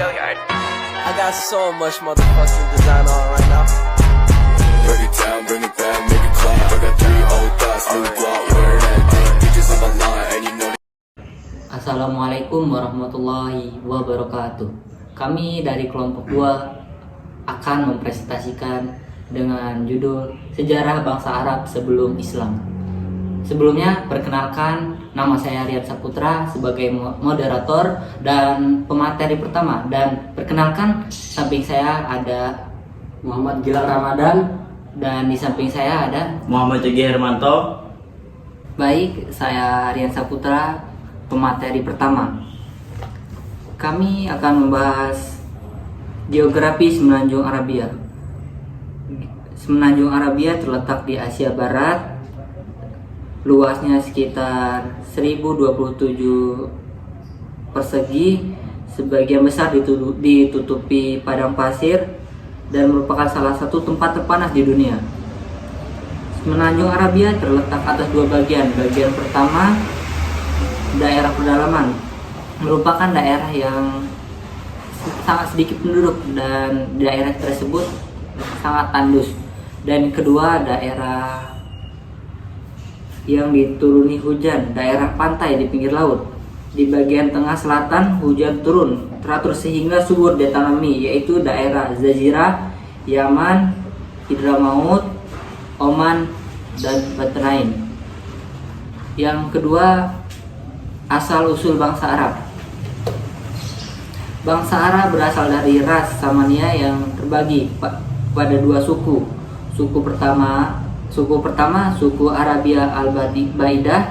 I got so much motherfucking design on right now. Break it down, bring it back, make it clap. I got 3 old thoughts, new block, where that thing. Bitches on my line, and you know. Assalamualaikum warahmatullahi wabarakatuh. Kami dari kelompok 2 akan mempresentasikan dengan judul Sejarah Bangsa Arab Sebelum Islam. Sebelumnya, perkenalkan, nama saya Rian Saputra sebagai moderator dan pemateri pertama. Dan perkenalkan, samping saya ada Muhammad Gilang Ramadan, dan di samping saya ada Muhammad Yogi Hermanto. Baik, saya Rian Saputra, pemateri pertama. Kami akan membahas geografi Semenanjung Arabia. Semenanjung Arabia terletak di Asia Barat, luasnya sekitar 1027 persegi, sebagian besar ditutupi padang pasir dan merupakan salah satu tempat terpanas di dunia. Semenanjung Arabia terletak atas 2 bagian. Bagian pertama, daerah pedalaman, merupakan daerah yang sangat sedikit penduduk dan daerah tersebut sangat tandus. Dan kedua, daerah yang dituruni hujan, daerah pantai di pinggir laut. Di bagian tengah selatan hujan turun teratur sehingga subur ditanami, yaitu daerah Jazirah, Yaman, Hadramaut, Oman, dan Bahrain. Yang kedua, asal usul bangsa Arab. Bangsa Arab berasal dari ras Samania yang terbagi pada 2 suku. Suku pertama, suku Arabia Al-Baidah,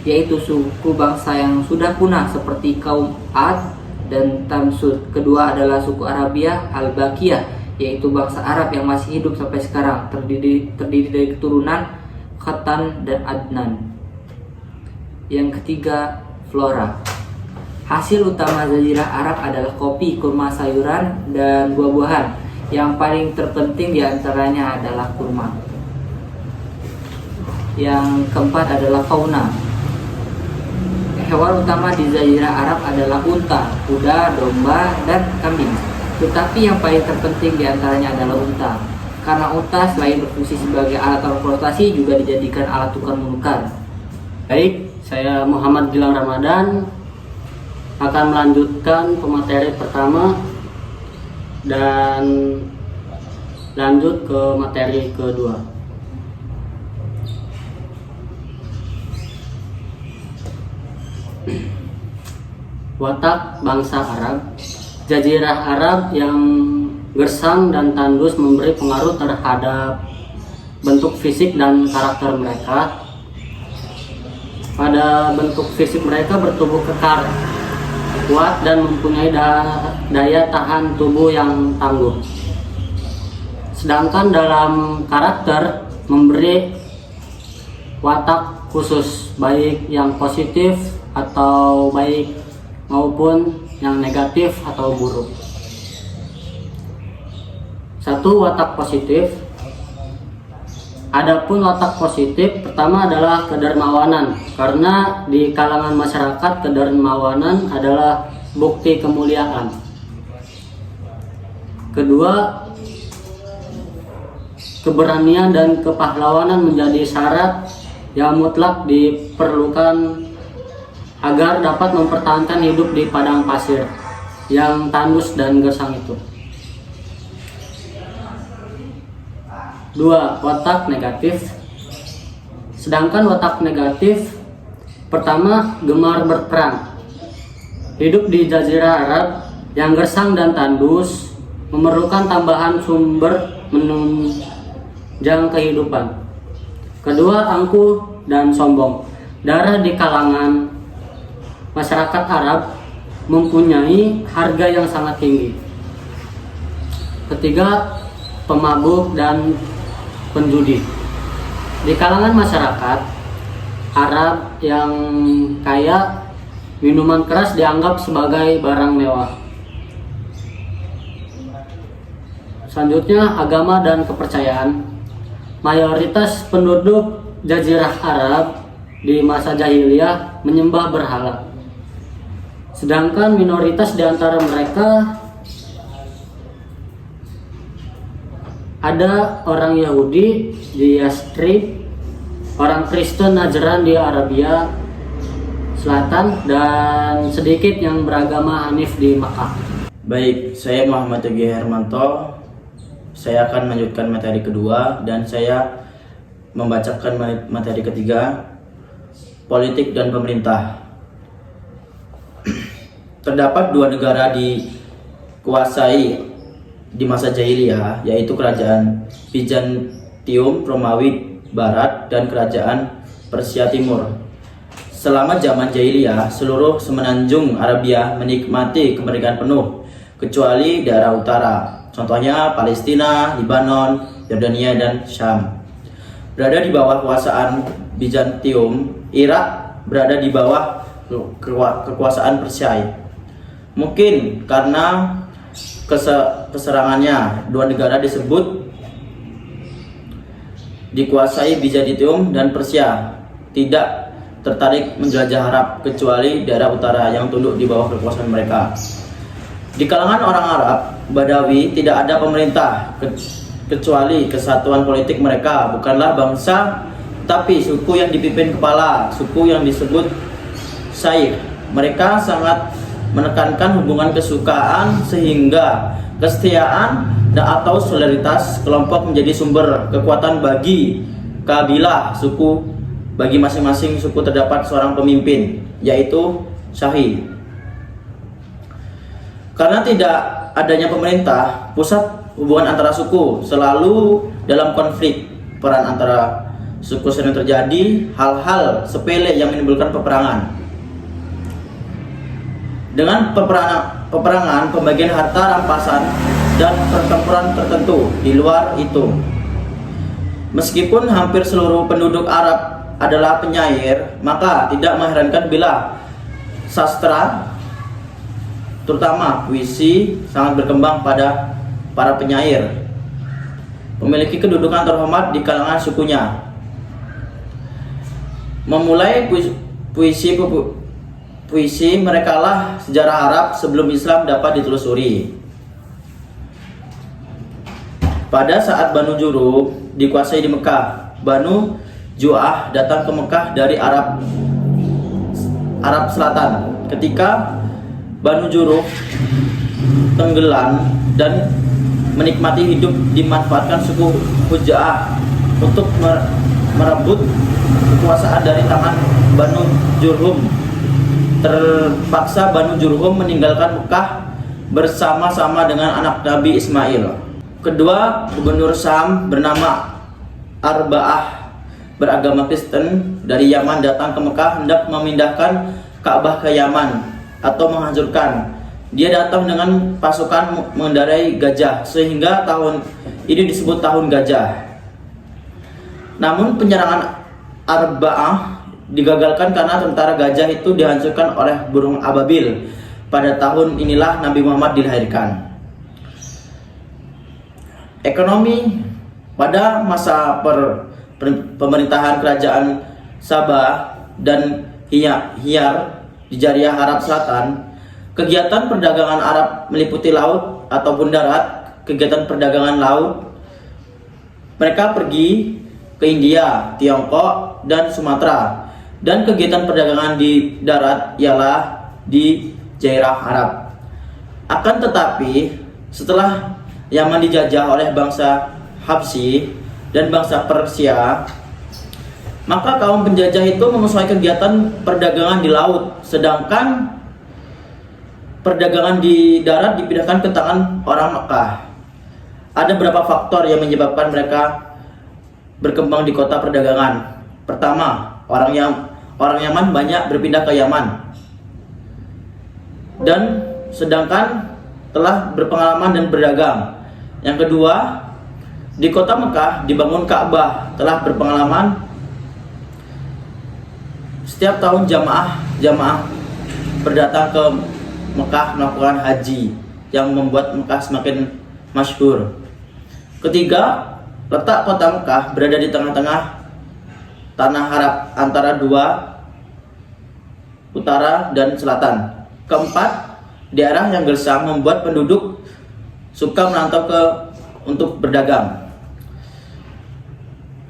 yaitu suku bangsa yang sudah punah seperti kaum Ad dan Tamsud. Kedua adalah suku Arabia Al-Baqiyah, yaitu bangsa Arab yang masih hidup sampai sekarang, terdiri dari keturunan Khatan dan Adnan. Yang ketiga, flora. Hasil utama Jazirah Arab adalah kopi, kurma, sayuran, dan buah-buahan. Yang paling terpenting diantaranya adalah kurma. Yang keempat adalah fauna. Hewan utama di Jazirah Arab adalah unta, kuda, domba, dan kambing. Tetapi yang paling terpenting diantaranya adalah unta, karena unta selain berfungsi sebagai alat transportasi juga dijadikan alat tukar menukar. Baik, saya Muhammad Gilang Ramadan akan melanjutkan pemateri pertama dan lanjut ke materi kedua. Watak bangsa Arab. Jazirah Arab yang gersang dan tandus memberi pengaruh terhadap bentuk fisik dan karakter mereka. Pada bentuk fisik mereka bertubuh kekar, kuat, dan mempunyai daya tahan tubuh yang tangguh. Sedangkan dalam karakter memberi watak khusus, baik yang positif atau baik maupun yang negatif atau buruk. 1. Watak positif. Adapun watak positif pertama adalah kedermawanan, karena di kalangan masyarakat kedermawanan adalah bukti kemuliaan. Kedua, keberanian dan kepahlawanan menjadi syarat yang mutlak diperlukan agar dapat mempertahankan hidup di padang pasir yang tandus dan gersang itu. 2. Watak negatif. Sedangkan watak negatif pertama, gemar berperang. Hidup di Jazirah Arab yang gersang dan tandus memerlukan tambahan sumber menunjang kehidupan. Kedua, angkuh dan sombong. Darah di kalangan masyarakat Arab mempunyai harga yang sangat tinggi. Ketiga, pemabuk dan penjudi. Di kalangan masyarakat Arab yang kaya, minuman keras dianggap sebagai barang mewah. Selanjutnya, agama dan kepercayaan. Mayoritas penduduk Jazirah Arab di masa jahiliyah menyembah berhala. Sedangkan minoritas di antara mereka ada orang Yahudi di Yastrib, orang Kristen Najran di Arabia Selatan, dan sedikit yang beragama Hanif di Makkah. Baik, saya Muhammad Teguh Hermanto. Saya akan melanjutkan materi kedua dan saya membacakan materi ketiga, politik dan pemerintah. Terdapat dua negara dikuasai di masa jahiliyah, yaitu kerajaan Bizantium Romawi Barat dan kerajaan Persia Timur. Selama zaman jahiliyah, seluruh semenanjung Arabia menikmati kemerdekaan penuh, kecuali daerah utara, contohnya Palestina, Lebanon, Yordania, dan Syam. Berada di bawah kekuasaan Bizantium, Irak berada di bawah kekuasaan Persia. Mungkin karena keserangannya, dua negara disebut dikuasai Bizantium dan Persia tidak tertarik menjelajah Arab kecuali daerah utara yang tunduk di bawah kekuasaan mereka. Di kalangan orang Arab Badawi tidak ada pemerintah kecuali kesatuan politik mereka bukanlah bangsa tapi suku yang dipimpin kepala, suku yang disebut Syekh. Mereka sangat menekankan hubungan kesukaan sehingga kesetiaan dan atau solidaritas kelompok menjadi sumber kekuatan bagi kabilah suku. Bagi masing-masing suku terdapat seorang pemimpin, yaitu Syekh. Karena tidak adanya pemerintah, pusat hubungan antara suku selalu dalam konflik. Peran antara suku sering terjadi hal-hal sepele yang menimbulkan peperangan. Dengan peperangan, pembagian harta rampasan, dan pertempuran tertentu di luar itu. Meskipun hampir seluruh penduduk Arab adalah penyair, maka tidak mengherankan bila sastra, terutama puisi, sangat berkembang pada para penyair, memiliki kedudukan terhormat di kalangan sukunya. Memulai puisi merekalah sejarah Arab sebelum Islam dapat ditelusuri. Pada saat Banu Jurhum dikuasai di Mekah, Banu Ju'ah datang ke Mekah dari Arab Selatan. Ketika Banu Jurhum tenggelam dan menikmati hidup, dimanfaatkan suku Huja'ah untuk merebut kekuasaan dari tangan Banu Jurhum. Terpaksa Banu Jurhum meninggalkan Mekah bersama-sama dengan anak Nabi Ismail. Kedua gubernur Syam bernama Arba'ah beragama Kristen dari Yaman datang ke Mekah hendak memindahkan Ka'bah ke Yaman atau menghancurkan. Dia datang dengan pasukan mengendarai gajah sehingga tahun ini disebut tahun gajah. Namun penyerangan Arba'ah digagalkan karena tentara gajah itu dihancurkan oleh burung ababil. Pada tahun inilah Nabi Muhammad dilahirkan. Ekonomi pada masa pemerintahan kerajaan Sabah dan Hiyar di Jazirah Arab Selatan, kegiatan perdagangan Arab meliputi laut ataupun darat. Kegiatan perdagangan laut, mereka pergi ke India, Tiongkok, dan Sumatera. Dan kegiatan perdagangan di darat ialah di Jazirah Arab. Akan tetapi, setelah Yaman dijajah oleh bangsa Habsyi dan bangsa Persia, maka kaum penjajah itu menguasai kegiatan perdagangan di laut, sedangkan perdagangan di darat dipindahkan ke tangan orang Mekah. Ada beberapa faktor yang menyebabkan mereka berkembang di kota perdagangan. Pertama, orang Yaman banyak berpindah ke Yaman, dan sedangkan telah berpengalaman dan berdagang. Yang kedua, di kota Mekah dibangun Ka'bah, telah berpengalaman. Setiap tahun jamaah berdatang ke Mekah melakukan haji yang membuat Mekah semakin masyhur. Ketiga, letak kota Mekah berada di tengah-tengah tanah Arab antara dua utara dan selatan. Keempat, daerah yang gersang membuat penduduk suka merantau untuk berdagang.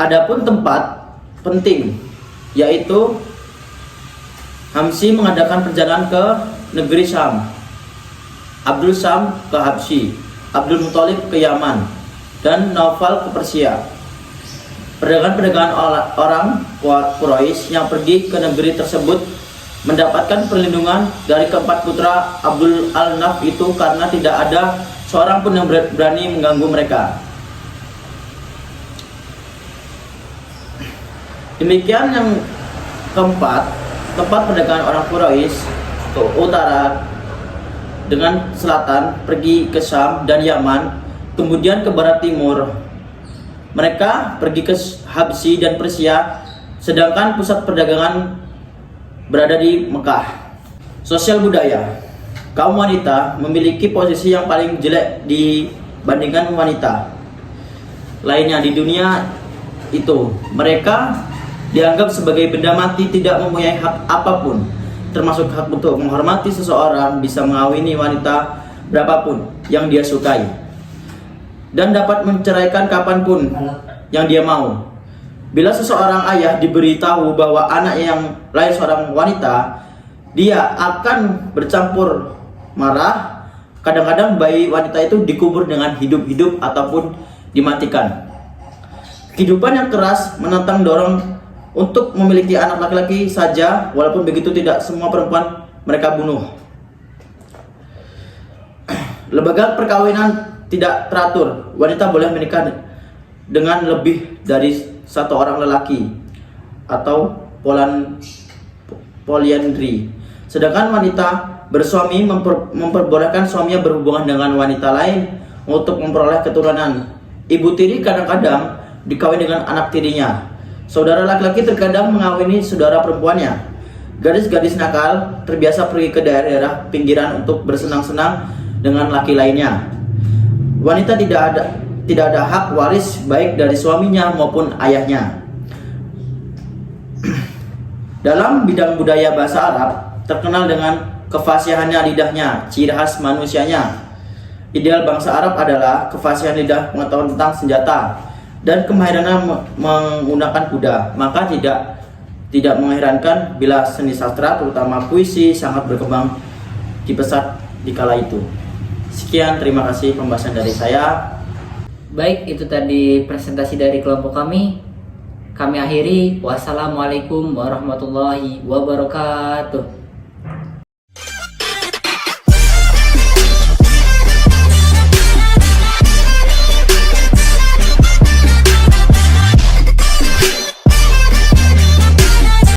Adapun tempat penting, yaitu Hamsi mengadakan perjalanan ke negeri Syam, Abdul Syam ke Habsyi, Abdul Muthalib ke Yaman, dan Naufal ke Persia. Perdagangan-perdagangan orang Quraisy yang pergi ke negeri tersebut mendapatkan perlindungan dari keempat putra Abdul Al-Naf itu karena tidak ada seorang pun yang berani mengganggu mereka. Demikian yang keempat, tempat perdagangan orang Quraisy ke utara dengan selatan pergi ke Syam dan Yaman, kemudian ke barat timur mereka pergi ke Habsyi dan Persia, sedangkan pusat perdagangan berada di Mekah. Sosial budaya, kaum wanita memiliki posisi yang paling jelek dibandingkan wanita lainnya di dunia itu. Mereka dianggap sebagai benda mati, tidak mempunyai hak apapun, termasuk hak untuk menghormati seseorang, bisa mengawini wanita berapapun yang dia sukai, dan dapat menceraikan kapanpun yang dia mau. Bila seseorang ayah diberitahu bahwa anak yang lahir seorang wanita, dia akan bercampur marah. Kadang-kadang bayi wanita itu dikubur dengan hidup-hidup ataupun dimatikan. Kehidupan yang keras menantang dorong untuk memiliki anak laki-laki saja, walaupun begitu tidak semua perempuan mereka bunuh. Lembaga perkawinan tidak teratur. Wanita boleh menikah dengan lebih dari satu orang lelaki atau polyandry. Sedangkan wanita bersuami memperbolehkan suaminya berhubungan dengan wanita lain untuk memperoleh keturunan. Ibu tiri kadang-kadang dikawin dengan anak tirinya. Saudara laki-laki terkadang mengawini saudara perempuannya. Gadis-gadis nakal terbiasa pergi ke daerah pinggiran untuk bersenang-senang dengan laki lainnya. Wanita tidak ada hak waris baik dari suaminya maupun ayahnya. Dalam bidang budaya bahasa Arab, terkenal dengan kefasihannya lidahnya, ciri khas manusianya. Ideal bangsa Arab adalah kefasihan lidah, pengetahuan tentang senjata, dan kemahirannya menggunakan kuda. Maka tidak mengherankan bila seni sastra, terutama puisi, sangat berkembang di pesat di kala itu. Sekian, terima kasih pembahasan dari saya. Baik, itu tadi presentasi dari kelompok kami. Kami akhiri. Wassalamualaikum warahmatullahi wabarakatuh.